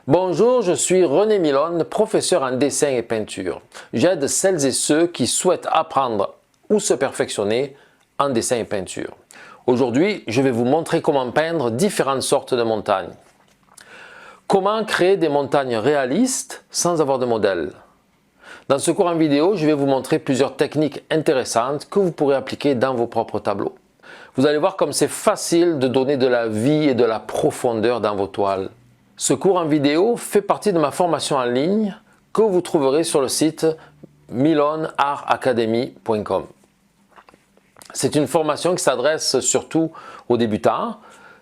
Bonjour, je suis René Milone, professeur en dessin et peinture. J'aide celles et ceux qui souhaitent apprendre ou se perfectionner en dessin et peinture. Aujourd'hui, je vais vous montrer comment peindre différentes sortes de montagnes. Comment créer des montagnes réalistes sans avoir de modèle. Dans ce cours en vidéo, je vais vous montrer plusieurs techniques intéressantes que vous pourrez appliquer dans vos propres tableaux. Vous allez voir comme c'est facile de donner de la vie et de la profondeur dans vos toiles. Ce cours en vidéo fait partie de ma formation en ligne que vous trouverez sur le site miloneartacademy.com. C'est une formation qui s'adresse surtout aux débutants,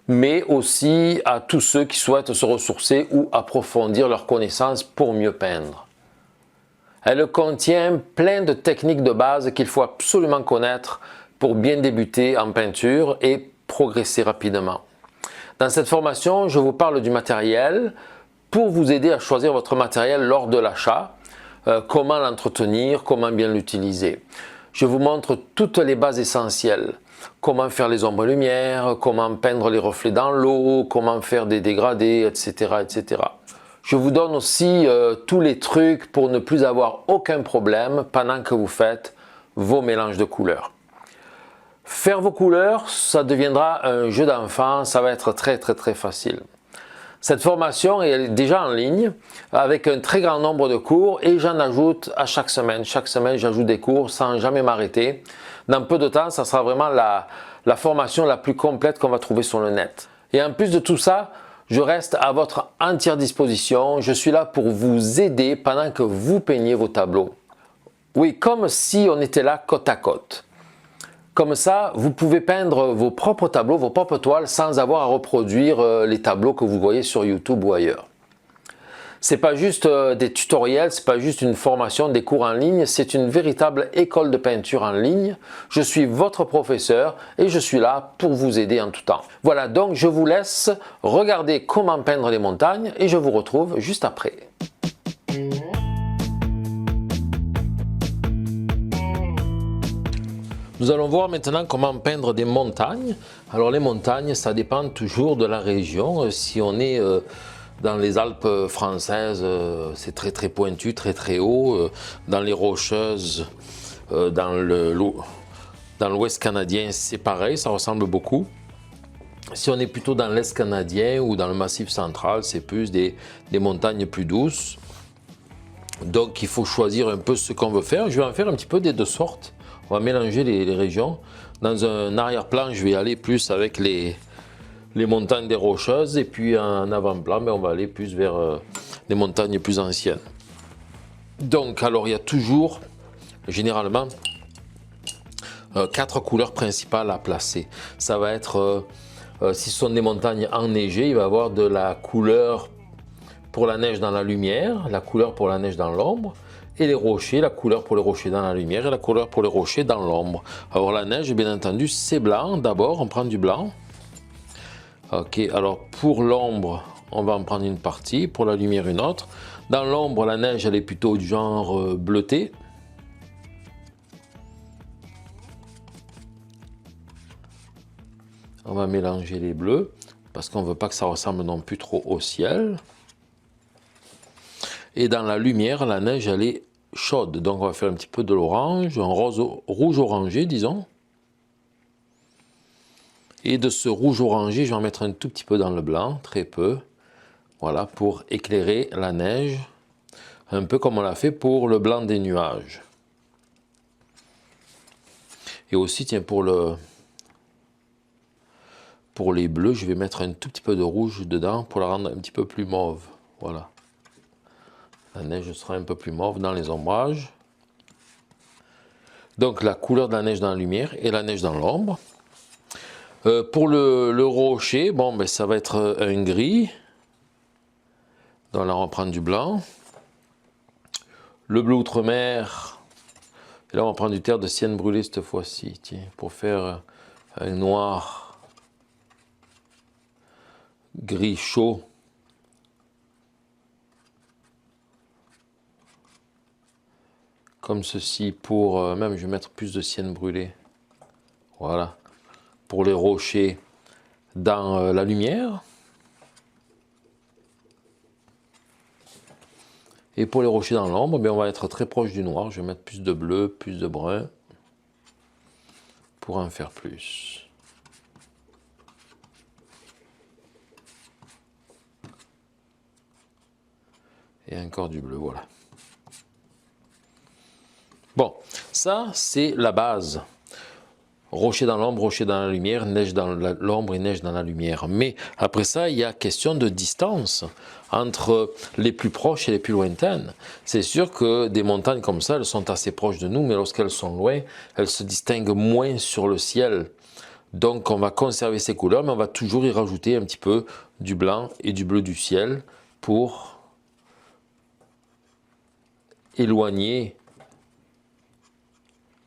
mais aussi à tous ceux qui souhaitent se ressourcer ou approfondir leurs connaissances pour mieux peindre. Elle contient plein de techniques de base qu'il faut absolument connaître pour bien débuter en peinture et progresser rapidement. Dans cette formation, je vous parle du matériel pour vous aider à choisir votre matériel lors de l'achat, comment l'entretenir, comment bien l'utiliser. Je vous montre toutes les bases essentielles, comment faire les ombres et lumières, comment peindre les reflets dans l'eau, comment faire des dégradés, etc. etc. Je vous donne aussi tous les trucs pour ne plus avoir aucun problème pendant que vous faites vos mélanges de couleurs. Faire vos couleurs, ça deviendra un jeu d'enfant, ça va être très facile. Cette formation est déjà en ligne avec un très grand nombre de cours et j'en ajoute à chaque semaine. Chaque semaine, j'ajoute des cours sans jamais m'arrêter. Dans peu de temps, ça sera vraiment la formation la plus complète qu'on va trouver sur le net. Et en plus de tout ça, je reste à votre entière disposition. Je suis là pour vous aider pendant que vous peignez vos tableaux. Oui, comme si on était là côte à côte. Comme ça, vous pouvez peindre vos propres tableaux, vos propres toiles sans avoir à reproduire les tableaux que vous voyez sur YouTube ou ailleurs. C'est pas juste des tutoriels, c'est pas juste une formation, des cours en ligne, c'est une véritable école de peinture en ligne. Je suis votre professeur et je suis là pour vous aider en tout temps. Voilà, donc je vous laisse regarder comment peindre les montagnes et je vous retrouve juste après. Nous allons voir maintenant comment peindre des montagnes. Alors les montagnes, ça dépend toujours de la région. Si on est dans les Alpes françaises, c'est très pointu, très haut. Dans les Rocheuses, dans l'Ouest canadien, c'est pareil, ça ressemble beaucoup. Si on est plutôt dans l'Est canadien ou dans le Massif central, c'est plus des montagnes plus douces. Donc il faut choisir un peu ce qu'on veut faire. Je vais en faire un petit peu des deux sortes. On va mélanger les régions. Dans un arrière-plan, je vais aller plus avec les montagnes des Rocheuses. Et puis en avant-plan, on va aller plus vers les montagnes plus anciennes. Donc, alors il y a toujours, généralement, 4 couleurs principales à placer. Ça va être, si ce sont des montagnes enneigées, il va y avoir de la couleur pour la neige dans la lumière, la couleur pour la neige dans l'ombre. Et les rochers, la couleur pour les rochers dans la lumière et la couleur pour les rochers dans l'ombre. Alors la neige, bien entendu, c'est blanc. D'abord, on prend du blanc. Ok, alors pour l'ombre, on va en prendre une partie, pour la lumière une autre. Dans l'ombre, la neige, elle est plutôt du genre bleuté. On va mélanger les bleus, parce qu'on ne veut pas que ça ressemble non plus trop au ciel. Et dans la lumière, la neige, elle est chaude. Donc, on va faire un petit peu de l'orange, un rouge orangé, disons. Et de ce rouge orangé, je vais en mettre un tout petit peu dans le blanc, très peu. Voilà, pour éclairer la neige. Un peu comme on l'a fait pour le blanc des nuages. Et aussi, tiens, pour les bleus, je vais mettre un tout petit peu de rouge dedans pour la rendre un petit peu plus mauve. Voilà. La neige sera un peu plus mauve dans les ombrages. Donc la couleur de la neige dans la lumière et la neige dans l'ombre. Pour le rocher, bon, ça va être un gris. Donc là on va prendre du blanc. Le bleu outre-mer. Et là on va prendre du terre de sienne brûlée cette fois-ci. Pour faire un noir gris chaud. Comme ceci pour, même je vais mettre plus de sienne brûlée, voilà, pour les rochers dans la lumière. Et pour les rochers dans l'ombre, on va être très proche du noir. Je vais mettre plus de bleu, plus de brun pour en faire plus. Et encore du bleu, voilà. Bon, ça c'est la base. Rocher dans l'ombre, rocher dans la lumière, neige dans l'ombre et neige dans la lumière. Mais après ça, il y a question de distance entre les plus proches et les plus lointaines. C'est sûr que des montagnes comme ça, elles sont assez proches de nous, mais lorsqu'elles sont loin, elles se distinguent moins sur le ciel. Donc on va conserver ces couleurs, mais on va toujours y rajouter un petit peu du blanc et du bleu du ciel pour éloigner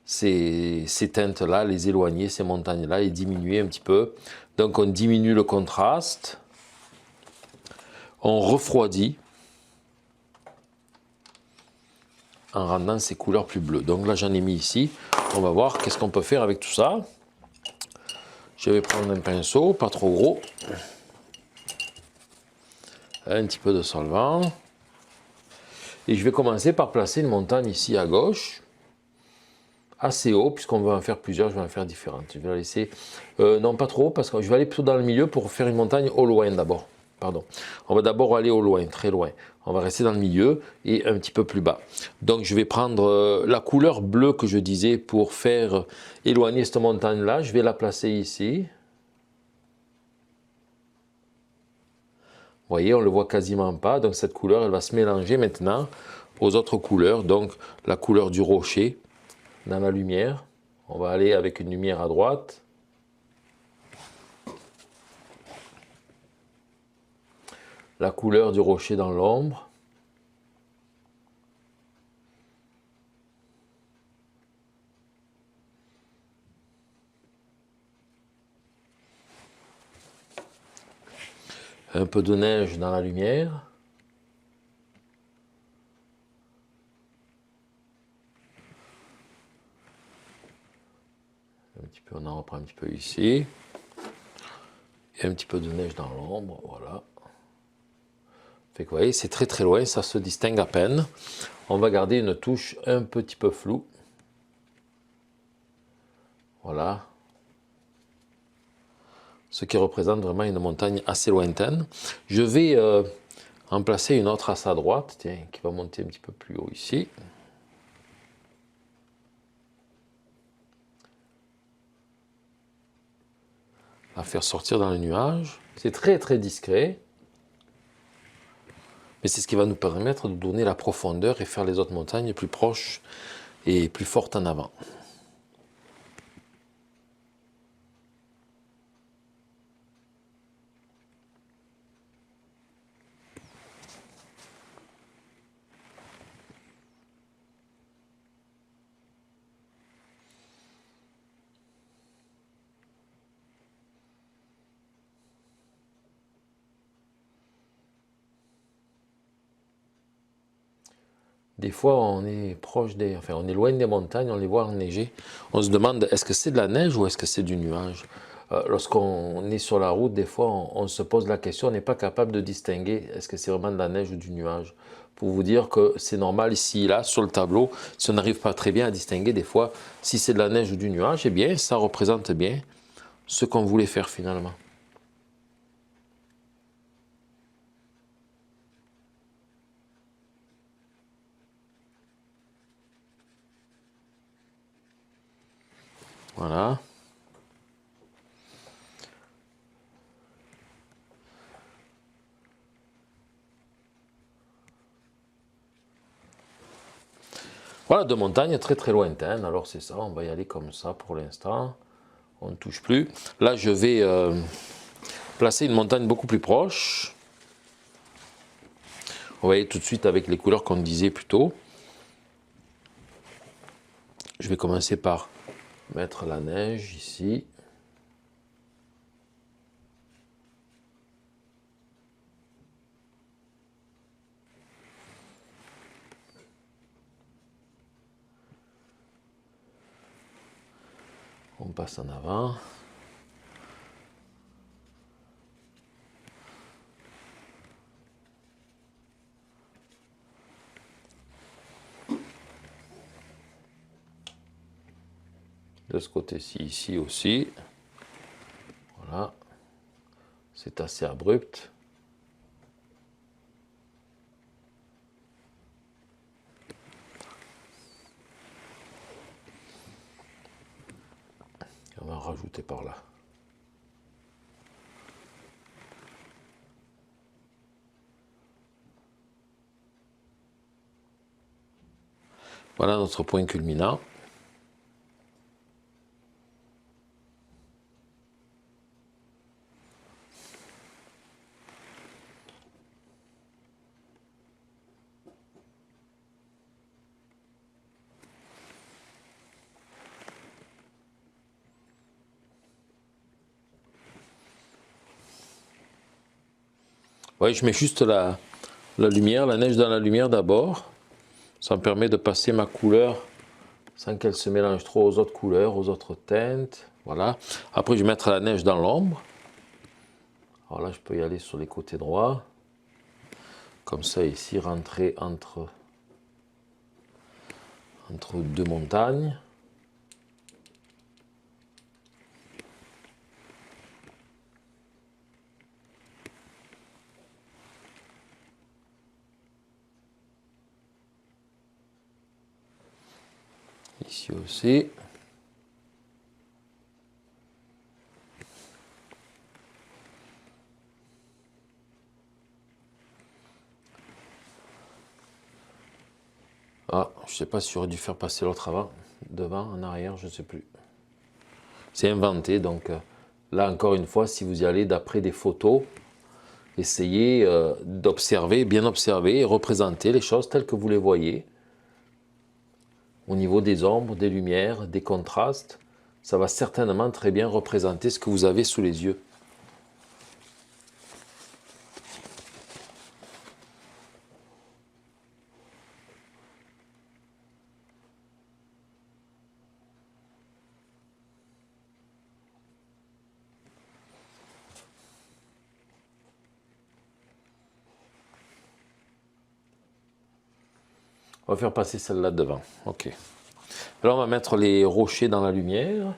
ces teintes-là, les éloigner, ces montagnes-là, et diminuer un petit peu. Donc on diminue le contraste, on refroidit en rendant ces couleurs plus bleues. Donc là j'en ai mis ici, on va voir qu'est-ce qu'on peut faire avec tout ça. Je vais prendre un pinceau, pas trop gros, un petit peu de solvant, et je vais commencer par placer une montagne ici à gauche, assez haut, puisqu'on va en faire plusieurs, je vais en faire différentes. Je vais la laisser, non pas trop haut, parce que je vais aller plutôt dans le milieu pour faire une montagne au loin d'abord. Pardon. On va d'abord aller au loin, très loin. On va rester dans le milieu et un petit peu plus bas. Donc je vais prendre la couleur bleue que je disais pour faire éloigner cette montagne-là. Je vais la placer ici. Vous voyez, on ne le voit quasiment pas. Donc cette couleur, elle va se mélanger maintenant aux autres couleurs. Donc la couleur du rocher dans la lumière. On va aller avec une lumière à droite. La couleur du rocher dans l'ombre. Un peu de neige dans la lumière. Un petit peu, on en reprend un petit peu ici. Et un petit peu de neige dans l'ombre, voilà. Fait que vous voyez, c'est très très loin, ça se distingue à peine. On va garder une touche un petit peu floue. Voilà. Ce qui représente vraiment une montagne assez lointaine. Je vais en placer une autre à sa droite, tiens, qui va monter un petit peu plus haut ici. La faire sortir dans les nuages. C'est très très discret. Mais c'est ce qui va nous permettre de donner la profondeur et faire les autres montagnes plus proches et plus fortes en avant. Des fois, on est proche on est loin des montagnes, on les voit enneiger. On se demande, est-ce que c'est de la neige ou est-ce que c'est du nuage? Lorsqu'on est sur la route, des fois, on se pose la question, on n'est pas capable de distinguer, est-ce que c'est vraiment de la neige ou du nuage? Pour vous dire que c'est normal ici, là, sur le tableau, si on n'arrive pas très bien à distinguer des fois si c'est de la neige ou du nuage, eh bien, ça représente bien ce qu'on voulait faire finalement. Voilà. Voilà, deux montagnes très très lointaines. Alors c'est ça, on va y aller comme ça pour l'instant. On ne touche plus. Là, je vais placer une montagne beaucoup plus proche. Vous voyez tout de suite avec les couleurs qu'on disait plus tôt. Je vais commencer par mettre la neige ici. On passe en avant. De ce côté-ci, ici aussi. Voilà. C'est assez abrupt. On va en rajouter par là. Voilà notre point culminant. Oui, je mets juste la lumière, la neige dans la lumière d'abord. Ça me permet de passer ma couleur sans qu'elle se mélange trop aux autres couleurs, aux autres teintes. Voilà. Après, je vais mettre la neige dans l'ombre. Alors là, je peux y aller sur les côtés droits. Comme ça, ici, rentrer entre deux montagnes. Ici aussi. Ah, je ne sais pas si j'aurais dû faire passer l'autre avant, devant, en arrière, je ne sais plus. C'est inventé, donc là encore une fois, si vous y allez d'après des photos, essayez d'observer, bien observer et représenter les choses telles que vous les voyez. Au niveau des ombres, des lumières, des contrastes, ça va certainement très bien représenter ce que vous avez sous les yeux. On va faire passer celle-là devant. Ok. Alors on va mettre les rochers dans la lumière.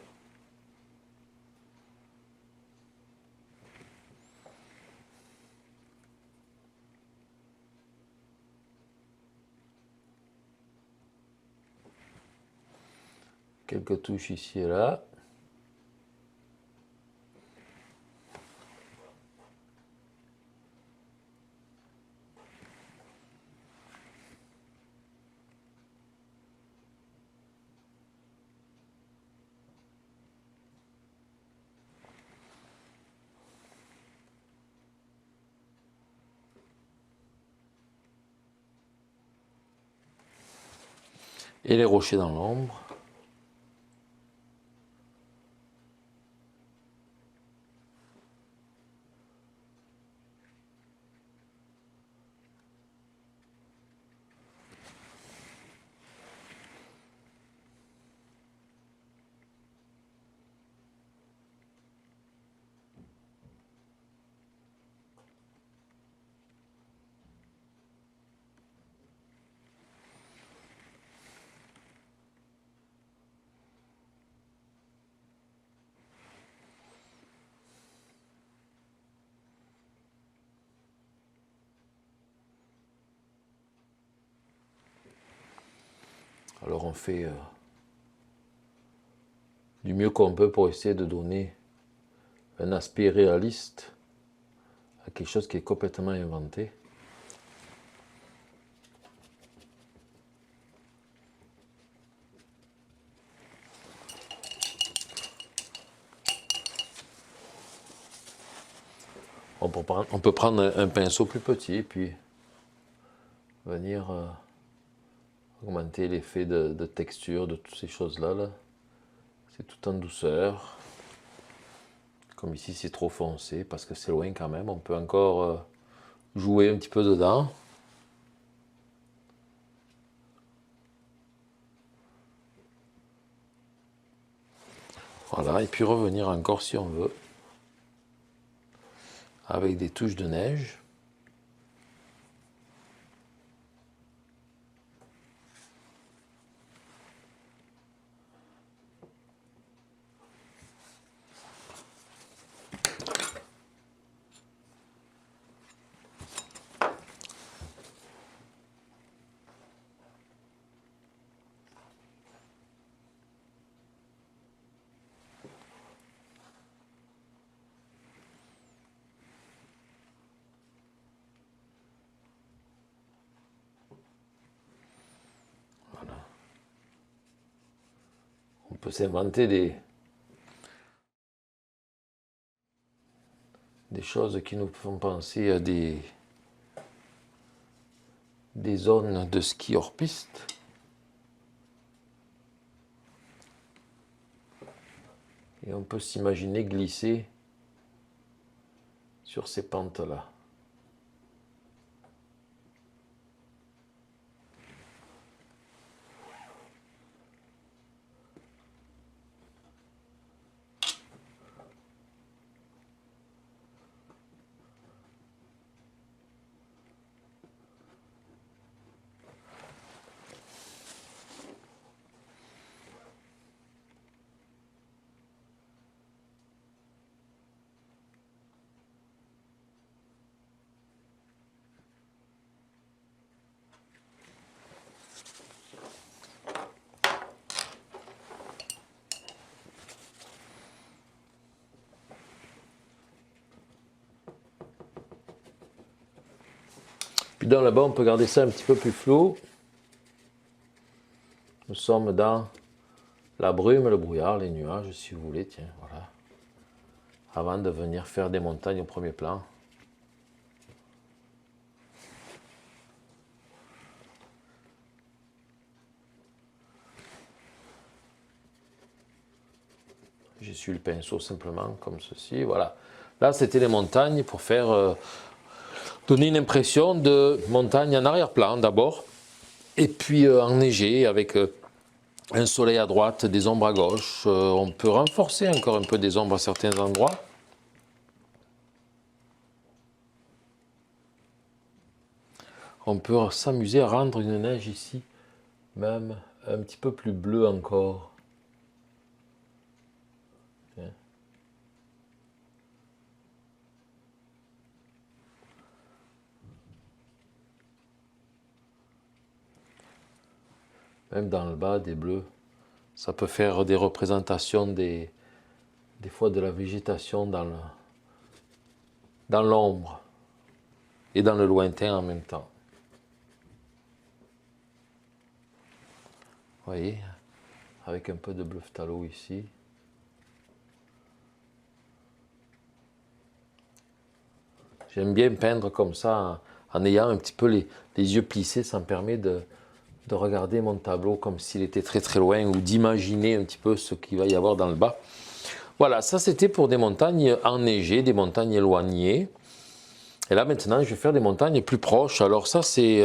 Quelques touches ici et là. Et les rochers dans l'ombre. Alors on fait du mieux qu'on peut pour essayer de donner un aspect réaliste à quelque chose qui est complètement inventé. On peut prendre un pinceau plus petit et puis venir augmenter l'effet de texture de toutes ces choses-là. Là. C'est tout en douceur. Comme ici, c'est trop foncé parce que c'est loin quand même. On peut encore jouer un petit peu dedans. Voilà, et puis revenir encore si on veut. Avec des touches de neige. peut s'inventer des choses qui nous font penser à des zones de ski hors piste. Et on peut s'imaginer glisser sur ces pentes-là. Puis dans là-bas, on peut garder ça un petit peu plus flou. Nous sommes dans la brume, le brouillard, les nuages, si vous voulez, tiens, voilà. Avant de venir faire des montagnes au premier plan. J'essuie le pinceau simplement, comme ceci, voilà. Là, c'était les montagnes pour faire... donner une impression de montagne en arrière-plan d'abord, et puis enneigé avec un soleil à droite, des ombres à gauche. On peut renforcer encore un peu des ombres à certains endroits. On peut s'amuser à rendre une neige ici, même un petit peu plus bleue encore. Même dans le bas, des bleus. Ça peut faire des représentations des fois de la végétation dans l'ombre et dans le lointain en même temps. Vous voyez, avec un peu de bleu phthalo ici. J'aime bien peindre comme ça, en ayant un petit peu les yeux plissés. Ça me permet de regarder mon tableau comme s'il était très très loin, ou d'imaginer un petit peu ce qu'il va y avoir dans le bas. Voilà, ça c'était pour des montagnes enneigées, des montagnes éloignées. Et là maintenant je vais faire des montagnes plus proches. Alors ça c'est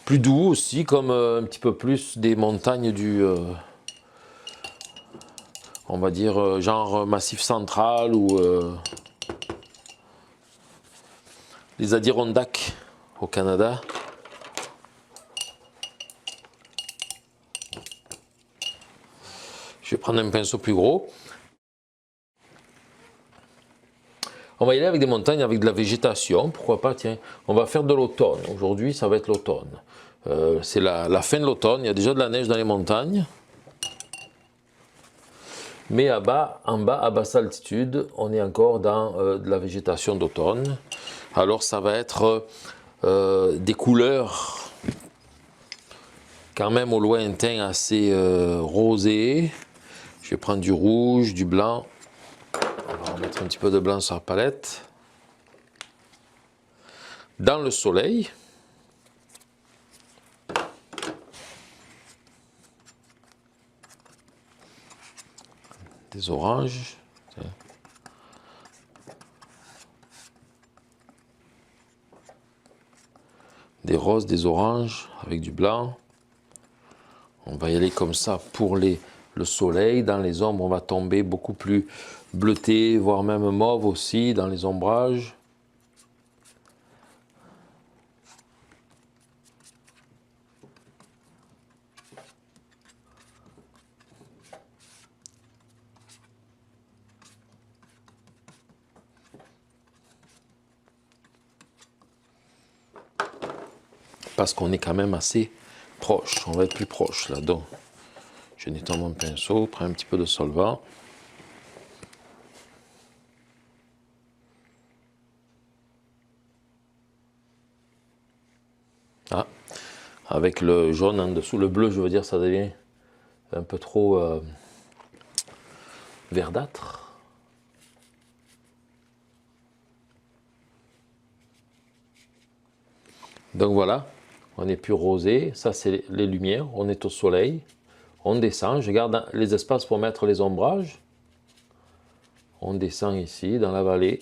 plus doux aussi, comme un petit peu plus des montagnes du... on va dire genre Massif Central ou les Adirondacks au Canada. Je vais prendre un pinceau plus gros. On va y aller avec des montagnes, avec de la végétation, pourquoi pas, tiens. On va faire de l'automne. Aujourd'hui, ça va être l'automne. C'est la fin de l'automne, il y a déjà de la neige dans les montagnes. Mais en bas, à basse altitude, on est encore dans de la végétation d'automne. Alors ça va être des couleurs quand même au lointain assez rosées. Je vais prendre du rouge, du blanc. On va mettre un petit peu de blanc sur la palette. Dans le soleil. Des oranges. Des roses, des oranges avec du blanc. On va y aller comme ça pour le soleil. Dans les ombres, on va tomber beaucoup plus bleuté, voire même mauve aussi dans les ombrages. Parce qu'on est quand même assez proche. On va être plus proche là. Donc, je nettoie mon pinceau, prends un petit peu de solvant. Ah, avec le jaune en dessous, le bleu, je veux dire, ça devient un peu trop verdâtre. Donc voilà, on est plus rosé, ça c'est les lumières, on est au soleil, on descend, je garde les espaces pour mettre les ombrages, on descend ici dans la vallée.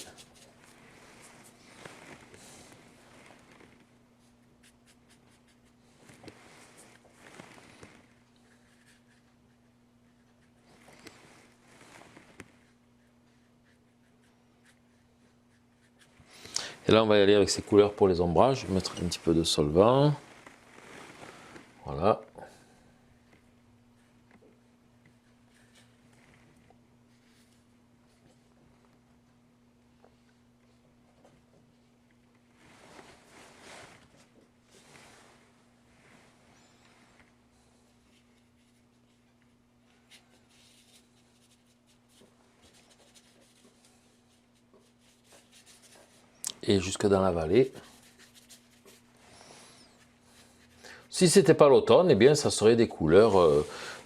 Et là on va y aller avec ces couleurs pour les ombrages, je vais mettre un petit peu de solvant, voilà. Et jusque dans la vallée. Si c'était pas l'automne, eh bien ça serait des couleurs,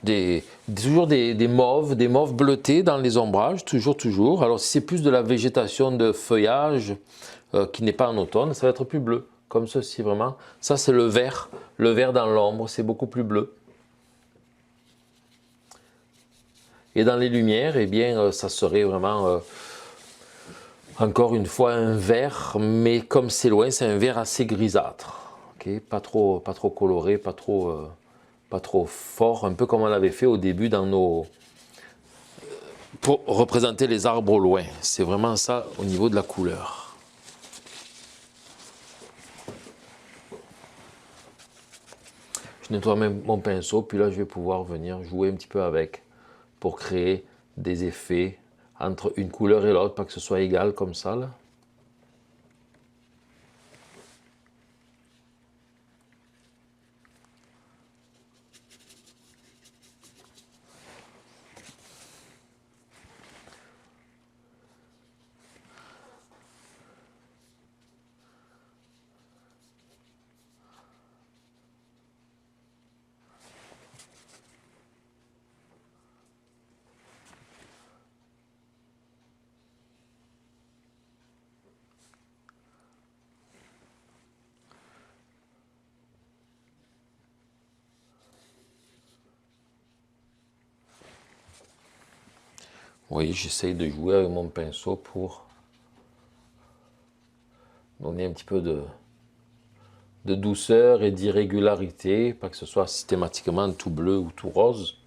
toujours des mauves bleutés dans les ombrages, toujours. Alors si c'est plus de la végétation de feuillage qui n'est pas en automne, ça va être plus bleu, comme ceci vraiment. Ça c'est le vert dans l'ombre, c'est beaucoup plus bleu. Et dans les lumières, eh bien ça serait vraiment, encore une fois, un vert, mais comme c'est loin, c'est un vert assez grisâtre. Okay, pas trop coloré, pas trop fort, un peu comme on l'avait fait au début dans pour représenter les arbres au loin. C'est vraiment ça au niveau de la couleur. Je nettoie même mon pinceau, puis là je vais pouvoir venir jouer un petit peu avec pour créer des effets entre une couleur et l'autre, pas que ce soit égal comme ça là. Oui, j'essaye de jouer avec mon pinceau pour donner un petit peu de douceur et d'irrégularité, pas que ce soit systématiquement tout bleu ou tout rose.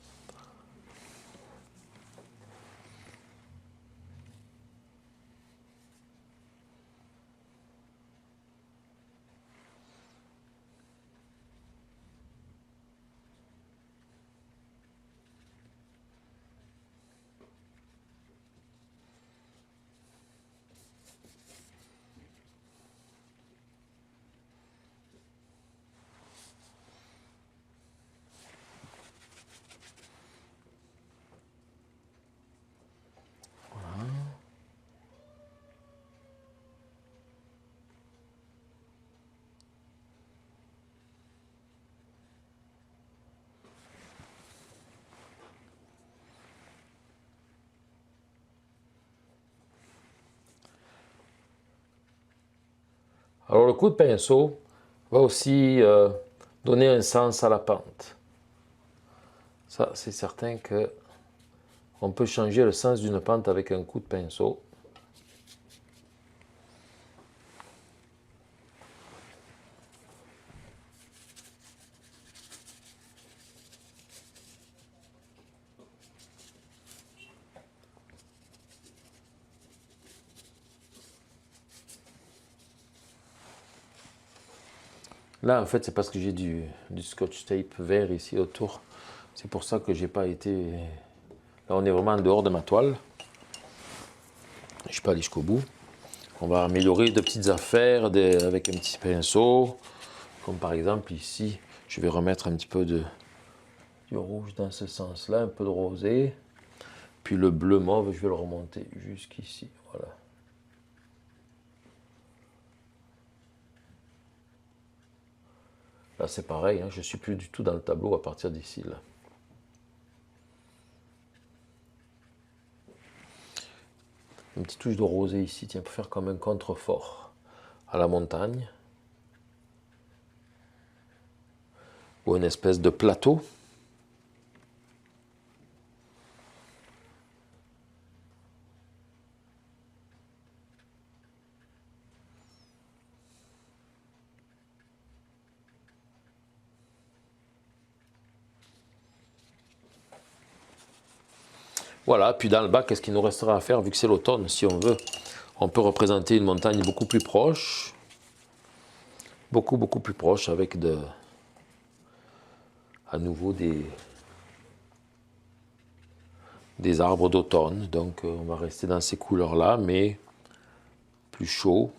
Alors le coup de pinceau va aussi donner un sens à la pente. Ça, c'est certain que on peut changer le sens d'une pente avec un coup de pinceau. Là, en fait, c'est parce que j'ai du scotch tape vert ici autour. C'est pour ça que j'ai pas été... Là, on est vraiment en dehors de ma toile. Je suis pas allé jusqu'au bout. On va améliorer de petites affaires avec un petit pinceau. Comme par exemple ici, je vais remettre un petit peu du rouge dans ce sens-là, un peu de rosé. Puis le bleu mauve, je vais le remonter jusqu'ici. Voilà. Là, c'est pareil, hein, je ne suis plus du tout dans le tableau à partir d'ici. Là. Une petite touche de rosé ici, tiens, pour faire comme un contrefort à la montagne. Ou une espèce de plateau. Voilà, puis dans le bas, qu'est-ce qu'il nous restera à faire vu que c'est l'automne, si on veut. On peut représenter une montagne beaucoup plus proche. Beaucoup plus proche avec à nouveau des arbres d'automne. Donc on va rester dans ces couleurs-là, mais plus chaud.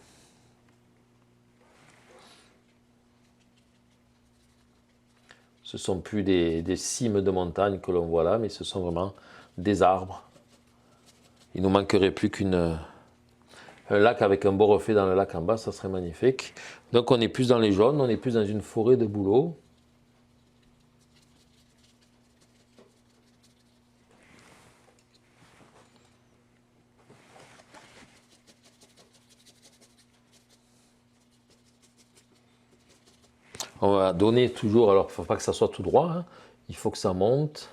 Ce ne sont plus des cimes de montagne que l'on voit là, mais ce sont vraiment des arbres. Il nous manquerait plus un lac avec un beau reflet dans le lac en bas, ça serait magnifique. Donc on est plus dans les jaunes, on est plus dans une forêt de bouleaux. On va donner toujours, alors il ne faut pas que ça soit tout droit, hein. Il faut que ça monte,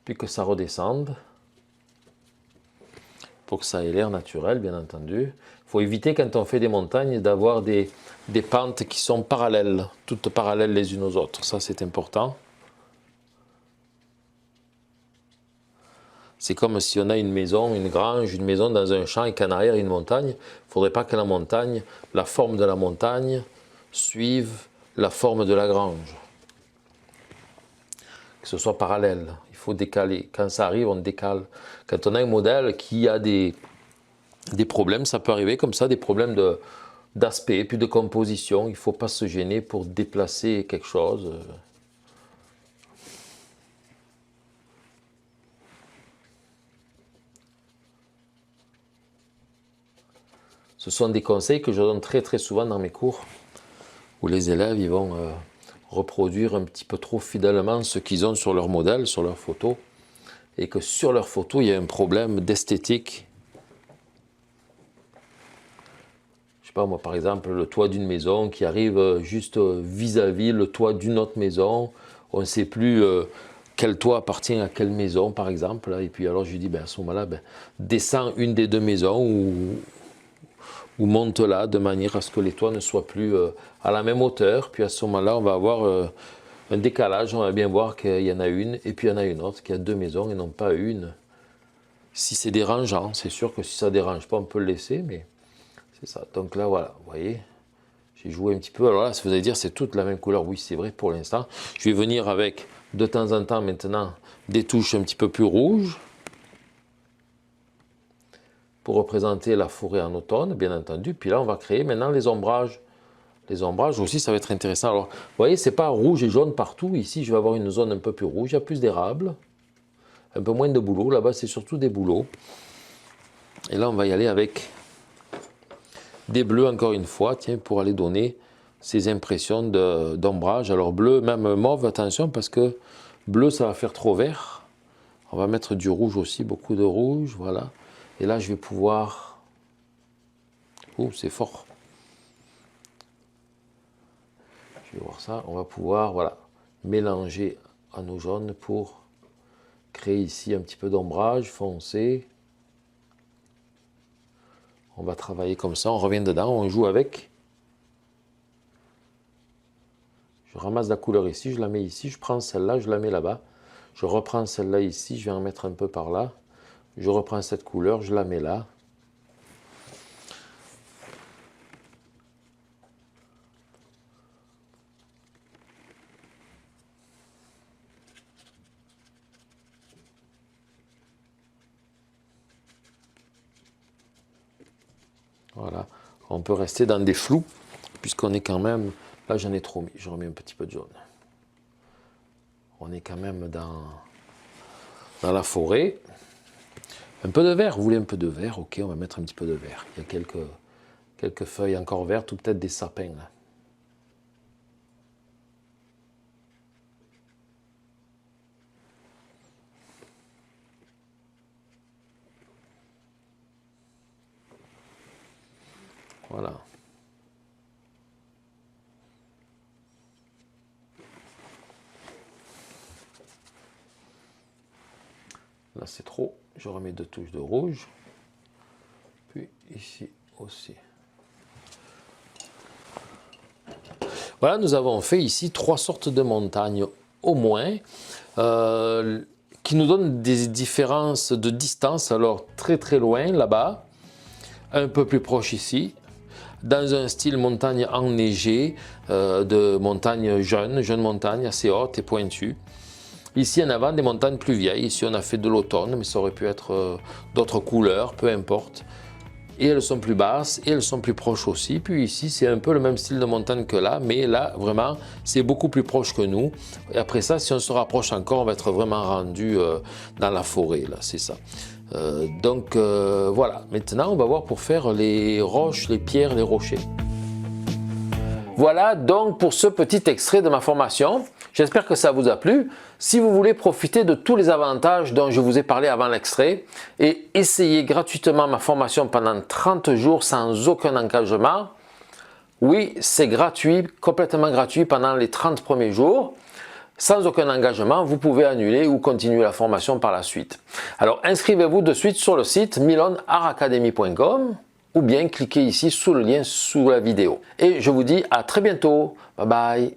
puis que ça redescende, pour que ça ait l'air naturel, bien entendu. Il faut éviter, quand on fait des montagnes, d'avoir des pentes qui sont parallèles, toutes parallèles les unes aux autres. Ça, c'est important. C'est comme si on a une maison, une grange, une maison dans un champ et qu'en arrière, il y a une montagne. Il ne faudrait pas que la montagne, la forme de la montagne, suive la forme de la grange. Que ce soit parallèle. Il faut décaler. Quand ça arrive, on décale. Quand on a un modèle qui a des problèmes, ça peut arriver comme ça, des problèmes d'aspect, puis de composition. Il ne faut pas se gêner pour déplacer quelque chose. Ce sont des conseils que je donne très souvent dans mes cours, où les élèves ils vont reproduire un petit peu trop fidèlement ce qu'ils ont sur leur modèle, sur leur photo, et que sur leur photo, il y a un problème d'esthétique. Je sais pas moi, par exemple, le toit d'une maison qui arrive juste vis-à-vis le toit d'une autre maison. On ne sait plus quel toit appartient à quelle maison, par exemple. Et puis alors je lui dis, ben, à ce moment-là, ben, descends une des deux maisons ou monte là, de manière à ce que les toits ne soient plus à la même hauteur. Puis à ce moment-là, on va avoir un décalage. On va bien voir qu'il y en a une et puis il y en a une autre, qu'il y a deux maisons et non pas une. Si c'est dérangeant, c'est sûr que si ça ne dérange pas, on peut le laisser, mais c'est ça. Donc là, voilà, vous voyez, j'ai joué un petit peu. Alors là, vous allez dire, c'est toute la même couleur. Oui, c'est vrai pour l'instant. Je vais venir avec, de temps en temps maintenant, des touches un petit peu plus rouges pour représenter la forêt en automne, bien entendu. Puis là, on va créer maintenant les ombrages. Les ombrages aussi, ça va être intéressant. Alors, vous voyez, c'est pas rouge et jaune partout. Ici, je vais avoir une zone un peu plus rouge. Il y a plus d'érable, un peu moins de bouleaux. Là-bas, c'est surtout des bouleaux. Et là, on va y aller avec des bleus, encore une fois, tiens, pour aller donner ces impressions d'ombrage. Alors, bleu, même mauve, attention, parce que bleu, ça va faire trop vert. On va mettre du rouge aussi, beaucoup de rouge, voilà. Et là, je vais pouvoir... Ouh, c'est fort. Je vais voir ça. On va pouvoir, voilà, mélanger à nos jaunes pour créer ici un petit peu d'ombrage foncé. On va travailler comme ça. On revient dedans, on joue avec. Je ramasse la couleur ici, je la mets ici. Je prends celle-là, je la mets là-bas. Je reprends celle-là ici, je vais en mettre un peu par là. Je reprends cette couleur, je la mets là. Voilà. On peut rester dans des flous, puisqu'on est quand même... Là, j'en ai trop mis. Je remets un petit peu de jaune. On est quand même dans la forêt. Un peu de vert. Vous voulez un peu de vert? Ok, on va mettre un petit peu de vert. Il y a quelques feuilles encore vertes ou peut-être des sapins là. Voilà. Là c'est trop, je remets 2 touches de rouge. Puis ici aussi. Voilà, nous avons fait ici 3 sortes de montagnes au moins, qui nous donnent des différences de distance, alors très très loin là-bas, un peu plus proche ici, dans un style montagne enneigée, de montagne jeune montagne assez haute et pointue. Ici en avant des montagnes plus vieilles, ici on a fait de l'automne, mais ça aurait pu être d'autres couleurs, peu importe. Et elles sont plus basses et elles sont plus proches aussi. Puis ici c'est un peu le même style de montagne que là, mais là vraiment c'est beaucoup plus proche que nous. Et après ça, si on se rapproche encore, on va être vraiment rendu dans la forêt, là, c'est ça. Voilà, maintenant on va voir pour faire les roches, les pierres, les rochers. Voilà donc pour ce petit extrait de ma formation. J'espère que ça vous a plu. Si vous voulez profiter de tous les avantages dont je vous ai parlé avant l'extrait et essayer gratuitement ma formation pendant 30 jours sans aucun engagement, oui, c'est gratuit, complètement gratuit pendant les 30 premiers jours. Sans aucun engagement, vous pouvez annuler ou continuer la formation par la suite. Alors inscrivez-vous de suite sur le site milonartacademy.com ou bien cliquez ici sous le lien sous la vidéo. Et je vous dis à très bientôt. Bye bye.